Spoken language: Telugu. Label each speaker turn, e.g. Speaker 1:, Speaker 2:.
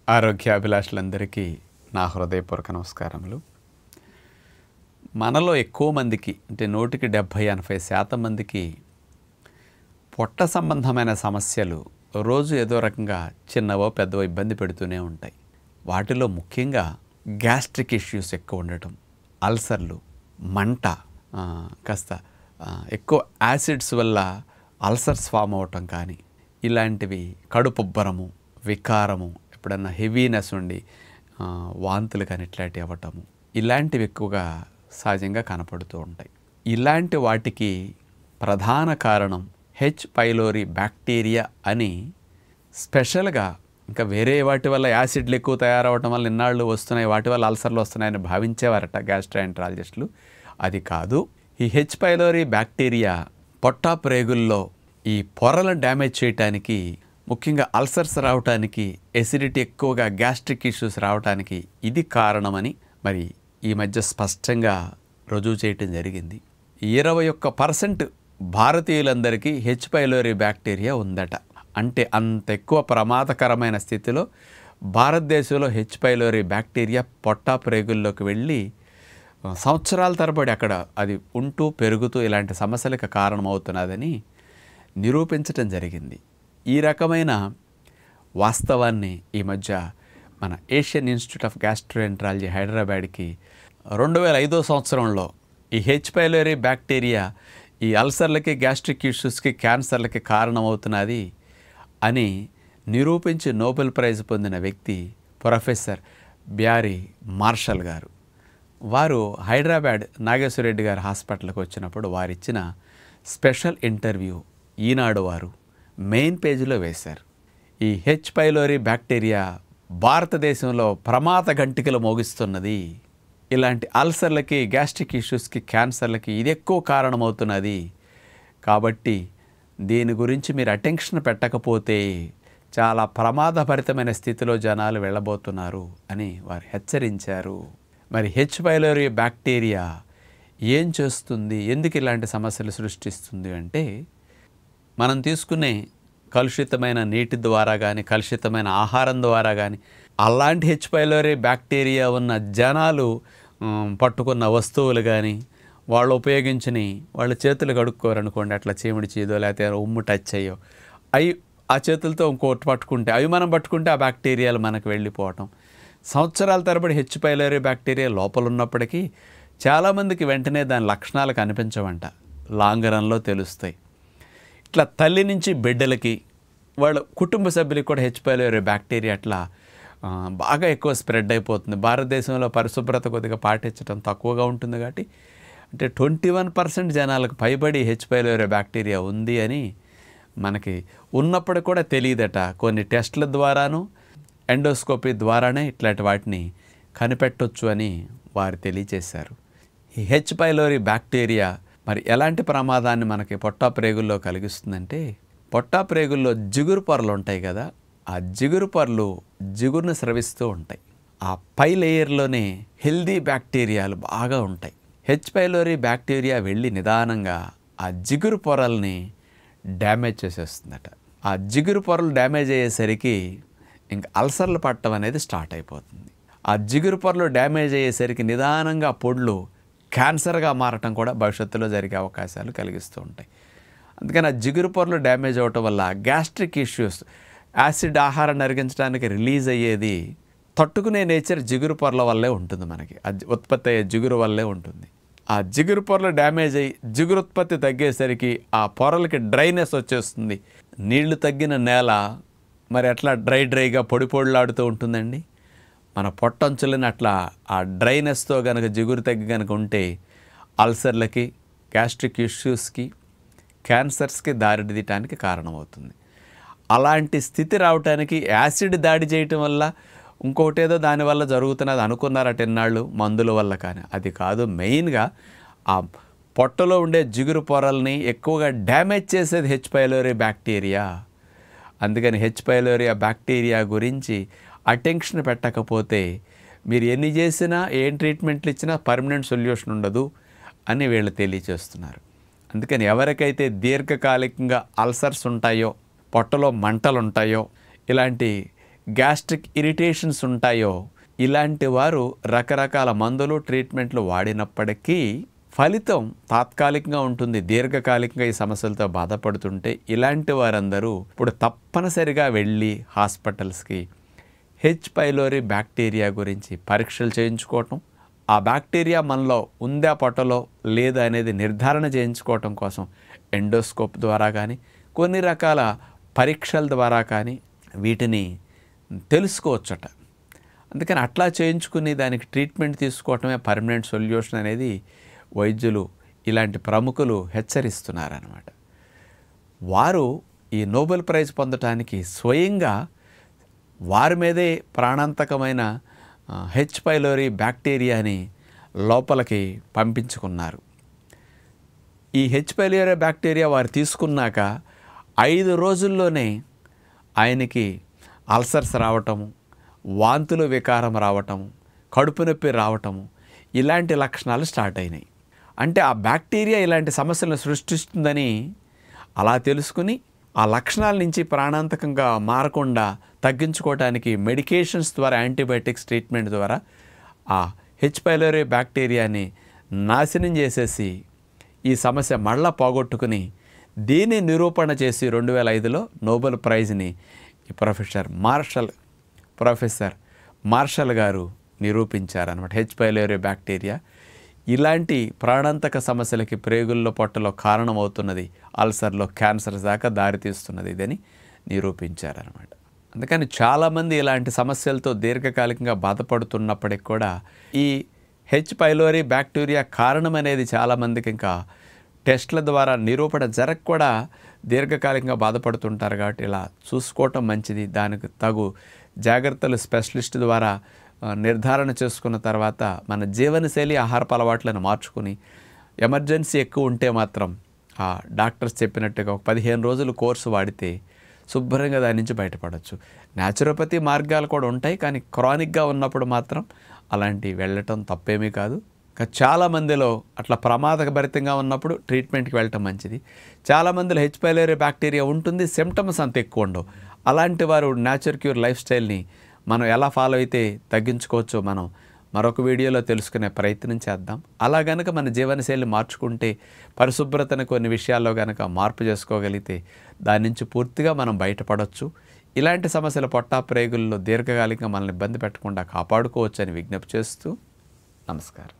Speaker 1: ఆరోగ్యాభిలాషులందరికీ నా హృదయపూర్వక నమస్కారములు. మనలో ఎక్కువ మందికి అంటే 100కి 70-80% మందికి పొట్ట సంబంధమైన సమస్యలు రోజు ఏదో రకంగా చిన్నవో పెద్దవో ఇబ్బంది పెడుతూనే ఉంటాయి. వాటిలో ముఖ్యంగా గ్యాస్ట్రిక్ ఇష్యూస్ ఎక్కువ ఉండటం, అల్సర్లు, మంట, కాస్త ఎక్కువ యాసిడ్స్ వల్ల అల్సర్స్ ఫామ్ అవటం కానీ, ఇలాంటివి, కడుపుబ్బరము, వికారము, ఎప్పుడన్నా హెవీనెస్ ఉండి వాంతులు కానీ ఇట్లాంటివి అవ్వటము, ఇలాంటివి ఎక్కువగా సహజంగా కనపడుతూ ఉంటాయి. ఇలాంటి వాటికి ప్రధాన కారణం హెచ్ పైలోరీ బ్యాక్టీరియా అని స్పెషల్గా, ఇంకా వేరే వాటి వల్ల యాసిడ్లు ఎక్కువ తయారవటం వల్ల ఇన్నాళ్ళు వస్తున్నాయి, వాటి వల్ల అల్సర్లు వస్తున్నాయని భావించేవారట గ్యాస్ట్రోఎంటరాలజిస్టులు. అది కాదు. ఈ హెచ్ పైలోరీ బ్యాక్టీరియా పొట్ట ప్రేగుల్లో ఈ పొరలను డ్యామేజ్ చేయటానికి, ముఖ్యంగా అల్సర్స్ రావటానికి, ఎసిడిటీ ఎక్కువగా గ్యాస్ట్రిక్ ఇష్యూస్ రావటానికి ఇది కారణమని మరి ఈ మధ్య స్పష్టంగా రుజువు చేయటం జరిగింది. 21% భారతీయులందరికీ హెచ్ పైలోరీ బ్యాక్టీరియా ఉందట. అంటే అంత ఎక్కువ ప్రమాదకరమైన స్థితిలో భారతదేశంలో హెచ్ పైలోరీ బ్యాక్టీరియా పొట్ట ప్రేగుల్లోకి వెళ్ళి సంవత్సరాల తరబడి అక్కడ అది ఉంటూ పెరుగుతూ ఇలాంటి సమస్యలకు కారణమవుతున్నదని నిరూపించటం జరిగింది. ఈ రకమైన వాస్తవాన్ని ఈ మధ్య మన ఏషియన్ ఇన్స్టిట్యూట్ ఆఫ్ గ్యాస్ట్రోఎంటరాలజీ హైదరాబాద్కి 2005 సంవత్సరంలో ఈ హెచ్ పైలోరీ బ్యాక్టీరియా ఈ అల్సర్లకి, గ్యాస్ట్రిక్ ఇష్యూస్కి, క్యాన్సర్లకి కారణమవుతున్నది అని నిరూపించి నోబెల్ ప్రైజ్ పొందిన వ్యక్తి ప్రొఫెసర్ బ్యారీ మార్షల్ గారు. వారు హైదరాబాద్ నాగేశ్వరరెడ్డి గారి హాస్పిటల్కి వచ్చినప్పుడు వారిచ్చిన స్పెషల్ ఇంటర్వ్యూ ఈనాడు వారు మెయిన్ పేజీలో వేశారు. ఈ హెచ్ పైలోరీ బ్యాక్టీరియా భారతదేశంలో ప్రమాద గంటికలు మోగిస్తున్నది, ఇలాంటి అల్సర్లకి, గ్యాస్ట్రిక్ ఇష్యూస్కి, క్యాన్సర్లకి ఇది ఎక్కువ కారణమవుతున్నది, కాబట్టి దీని గురించి మీరు అటెన్షన్ పెట్టకపోతే చాలా ప్రమాదభరితమైన స్థితిలో జనాలు వెళ్ళబోతున్నారు అని వారు హెచ్చరించారు. మరి హెచ్ పైలోరీ బ్యాక్టీరియా ఏం చేస్తుంది, ఎందుకు ఇలాంటి సమస్యలు సృష్టిస్తుంది అంటే, మనం తీసుకునే కలుషితమైన నీటి ద్వారా కానీ, కలుషితమైన ఆహారం ద్వారా కానీ, అలాంటి హెచ్ పైలోరీ బ్యాక్టీరియా ఉన్న జనాలు పట్టుకున్న వస్తువులు కానీ, వాళ్ళు ఉపయోగించని, వాళ్ళ చేతులు కడుక్కోరనుకోండి, అట్లా చీమిడి చీదో లేకపోతే ఉమ్ము టచ్ అయ్యో, అవి ఆ చేతులతో ఇంకోటి పట్టుకుంటే, అవి మనం పట్టుకుంటే ఆ బ్యాక్టీరియాలు మనకు వెళ్ళిపోవటం, సంవత్సరాల తరబడి హెచ్ పైలోరీ బ్యాక్టీరియా లోపల ఉన్నప్పటికీ చాలామందికి వెంటనే దాని లక్షణాలు కనిపించవంట, లాంగ్ రన్లో తెలుస్తాయి. ఇట్లా తల్లి నుంచి బిడ్డలకి, వాళ్ళ కుటుంబ సభ్యులకి కూడా హెచ్ పైలోరీ బ్యాక్టీరియా అట్లా బాగా ఎక్కువ స్ప్రెడ్ అయిపోతుంది. భారతదేశంలో పరిశుభ్రత కొద్దిగా పాటించడం తక్కువగా ఉంటుంది కాబట్టి అంటే 21% జనాలకు పైబడి హెచ్ పైలోరీ బ్యాక్టీరియా ఉంది అని మనకి ఉన్నప్పుడు కూడా తెలియదట. కొన్ని టెస్టుల ద్వారాను, ఎండోస్కోపీ ద్వారానే ఇట్లాంటి వాటిని కనిపెట్టొచ్చు అని వారు తెలియచేశారు. ఈ హెచ్ పైలోరీ బ్యాక్టీరియా మరి ఎలాంటి ప్రమాదాన్ని మనకి పొట్ట ప్రేగుల్లో కలిగిస్తుందంటే, పొట్ట ప్రేగుల్లో జిగురు పొరలు ఉంటాయి కదా, ఆ జిగురు పొరలు జిగురును స్రవిస్తూ ఉంటాయి. ఆ పై లేయర్లోనే హెల్దీ బ్యాక్టీరియాలు బాగా ఉంటాయి. హెచ్ పైలోరీ బ్యాక్టీరియా వెళ్ళి నిదానంగా ఆ జిగురు పొరల్ని డ్యామేజ్ చేసేస్తుందట. ఆ జిగురు పొరలు డ్యామేజ్ అయ్యేసరికి ఇంక అల్సర్లు పట్టడం అనేది స్టార్ట్ అయిపోతుంది. ఆ జిగురు పొరలు డ్యామేజ్ అయ్యేసరికి నిదానంగా పొడ్లు క్యాన్సర్గా మారటం కూడా భవిష్యత్తులో జరిగే అవకాశాలు కలిగిస్తూ ఉంటాయి. అందుకని ఆ జిగురు పొరలు డ్యామేజ్ అవ్వటం వల్ల గ్యాస్ట్రిక్ ఇష్యూస్, యాసిడ్ ఆహారం అరిగించడానికి రిలీజ్ అయ్యేది తట్టుకునే నేచర్ జిగురు పొరల వల్లే ఉంటుంది. మనకి ఉత్పత్తి అయ్యే జిగురు వల్లే ఉంటుంది. ఆ జిగురు పొరలు డ్యామేజ్ అయ్యి జిగురు ఉత్పత్తి తగ్గేసరికి ఆ పొరలకి డ్రైనెస్ వచ్చేస్తుంది. నీళ్లు తగ్గిన నేల మరి అట్లా డ్రైగా పొడిలాడుతూ ఉంటుందండి. మన పొట్టంచులని అట్లా ఆ డ్రైనెస్తో కనుక జిగురు తగ్గి కనుక ఉంటే అల్సర్లకి, గ్యాస్ట్రిక్ ఇష్యూస్కి, క్యాన్సర్స్కి దారితీయటానికి కారణమవుతుంది. అలాంటి స్థితి రావటానికి యాసిడ్ దాడి చేయటం వల్ల, ఇంకోటేదో దానివల్ల జరుగుతున్నది అనుకున్నారట ఎన్నాళ్ళు, మందుల వల్ల. కానీ అది కాదు. మెయిన్గా ఆ పొట్టలో ఉండే జిగురు పొరల్ని ఎక్కువగా డ్యామేజ్ చేసేది హెచ్ పైలోరీ బ్యాక్టీరియా. అందుకని హెచ్ పైలోరీ బ్యాక్టీరియా గురించి అటెన్షన్ పెట్టకపోతే మీరు ఎన్ని చేసినా, ఏం ట్రీట్మెంట్లు ఇచ్చినా పర్మనెంట్ సొల్యూషన్ ఉండదు అని వీళ్ళు తెలియచేస్తున్నారు. అందుకని ఎవరికైతే దీర్ఘకాలికంగా అల్సర్స్ ఉంటాయో, పొట్టలో మంటలు ఉంటాయో, ఇలాంటి గ్యాస్ట్రిక్ ఇరిటేషన్స్ ఉంటాయో ఇలాంటి వారు రకరకాల మందులు ట్రీట్మెంట్లు వాడినప్పటికీ ఫలితం తాత్కాలికంగా ఉంటుంది. దీర్ఘకాలికంగా ఈ సమస్యలతో బాధపడుతుంటే ఇలాంటి వారందరూ ఇప్పుడు తప్పనిసరిగా వెళ్ళి హాస్పిటల్స్కి హెచ్ పైలోరీ బ్యాక్టీరియా గురించి పరీక్షలు చేయించుకోవటం, ఆ బ్యాక్టీరియా మనలో ఉందా పొట్టలో లేదా అనేది నిర్ధారణ చేయించుకోవటం కోసం ఎండోస్కోప్ ద్వారా కానీ కొన్ని రకాల పరీక్షల ద్వారా కానీ వీటిని తెలుసుకోవచ్చట. అందుకని అట్లా చేయించుకుని దానికి ట్రీట్మెంట్ తీసుకోవటమే పర్మనెంట్ సొల్యూషన్ అనేది వైద్యులు ఇలాంటి ప్రముఖులు హెచ్చరిస్తున్నారన్నమాట. వారు ఈ నోబెల్ ప్రైజ్ పొందటానికి స్వయంగా వారి మీదే ప్రాణాంతకమైన హెచ్ పైలోరీ బ్యాక్టీరియాని లోపలికి పంపించుకున్నారు. ఈ హెచ్ పైలోరీ బ్యాక్టీరియా వారు తీసుకున్నాక 5 రోజుల్లోనే ఆయనకి అల్సర్స్ రావటము, వాంతులు వికారం రావటము, కడుపు నొప్పి రావటము ఇలాంటి లక్షణాలు స్టార్ట్ అయినాయి. అంటే ఆ బ్యాక్టీరియా ఇలాంటి సమస్యలను సృష్టిస్తుందని అలా తెలుసుకుని ఆ లక్షణాల నుంచి ప్రాణాంతకంగా మారకుండా తగ్గించుకోవడానికి మెడికేషన్స్ ద్వారా యాంటీబయాటిక్స్ ట్రీట్మెంట్ ద్వారా ఆ హెచ్ పైలోరీ బ్యాక్టీరియాని నాశనం చేసేసి ఈ సమస్య మళ్ళా పోగొట్టుకుని దీన్ని నిరూపణ చేసి 2005లో నోబెల్ ప్రైజ్ని ప్రొఫెసర్ మార్షల్ గారు నిరూపించారనమాట. హెచ్ పైలోరీ బ్యాక్టీరియా ఇలాంటి ప్రాణాంతక సమస్యలకి ప్రేగుల్లో పొట్టలో కారణమవుతున్నది, అల్సర్లో క్యాన్సర్ దాకా దారితీస్తున్నది ఇదని నిరూపించారనమాట. అందుకని చాలామంది ఇలాంటి సమస్యలతో దీర్ఘకాలికంగా బాధపడుతున్నప్పటికి కూడా ఈ హెచ్ పైలోరీ బ్యాక్టీరియా కారణం అనేది చాలామందికి ఇంకా టెస్ట్ల ద్వారా నిరూపణ కూడా దీర్ఘకాలికంగా బాధపడుతుంటారు. కాబట్టి ఇలా చూసుకోవటం మంచిది. దానికి తగు జాగ్రత్తలు స్పెషలిస్ట్ ద్వారా నిర్ధారణ చేసుకున్న తర్వాత మన జీవనశైలి ఆహారపు అలవాట్లను మార్చుకుని ఎమర్జెన్సీ ఎక్కువ ఉంటే మాత్రం ఆ డాక్టర్స్ చెప్పినట్టుగా ఒక 15 రోజులు కోర్సు వాడితే శుభ్రంగా దాని నుంచి బయటపడవచ్చు. న్యాచురోపతి మార్గాలు కూడా ఉంటాయి, కానీ క్రానిక్గా ఉన్నప్పుడు మాత్రం అలాంటివి వెళ్ళటం తప్పేమీ కాదు. చాలామందిలో అట్లా ప్రమాదభరితంగా ఉన్నప్పుడు ట్రీట్మెంట్కి వెళ్ళటం మంచిది. చాలామందిలో హెచ్ పైలోరీ బ్యాక్టీరియా ఉంటుంది, సిమ్టమ్స్ అంత ఎక్కువ ఉండవు. అలాంటి వారు న్యాచురల్ క్యూర్ లైఫ్ స్టైల్ని మనం ఎలా ఫాలో అయితే తగ్గించుకోవచ్చో మనం మరొక వీడియోలో తెలుసుకునే ప్రయత్నం చేద్దాం. అలా గనక మన జీవనశైలి మార్చుకుంటే, పరిశుభ్రతను కొన్ని విషయాల్లో గనక మార్పు చేసుకోగలిగితే దాని నుంచి పూర్తిగా మనం బయటపడవచ్చు. ఇలాంటి సమస్యల పొట్టా ప్రేగుల్లో దీర్ఘకాలికంగా మనల్ని ఇబ్బంది పెట్టకుండా కాపాడుకోవచ్చు అని విజ్ఞప్తి చేస్తూ నమస్కారం.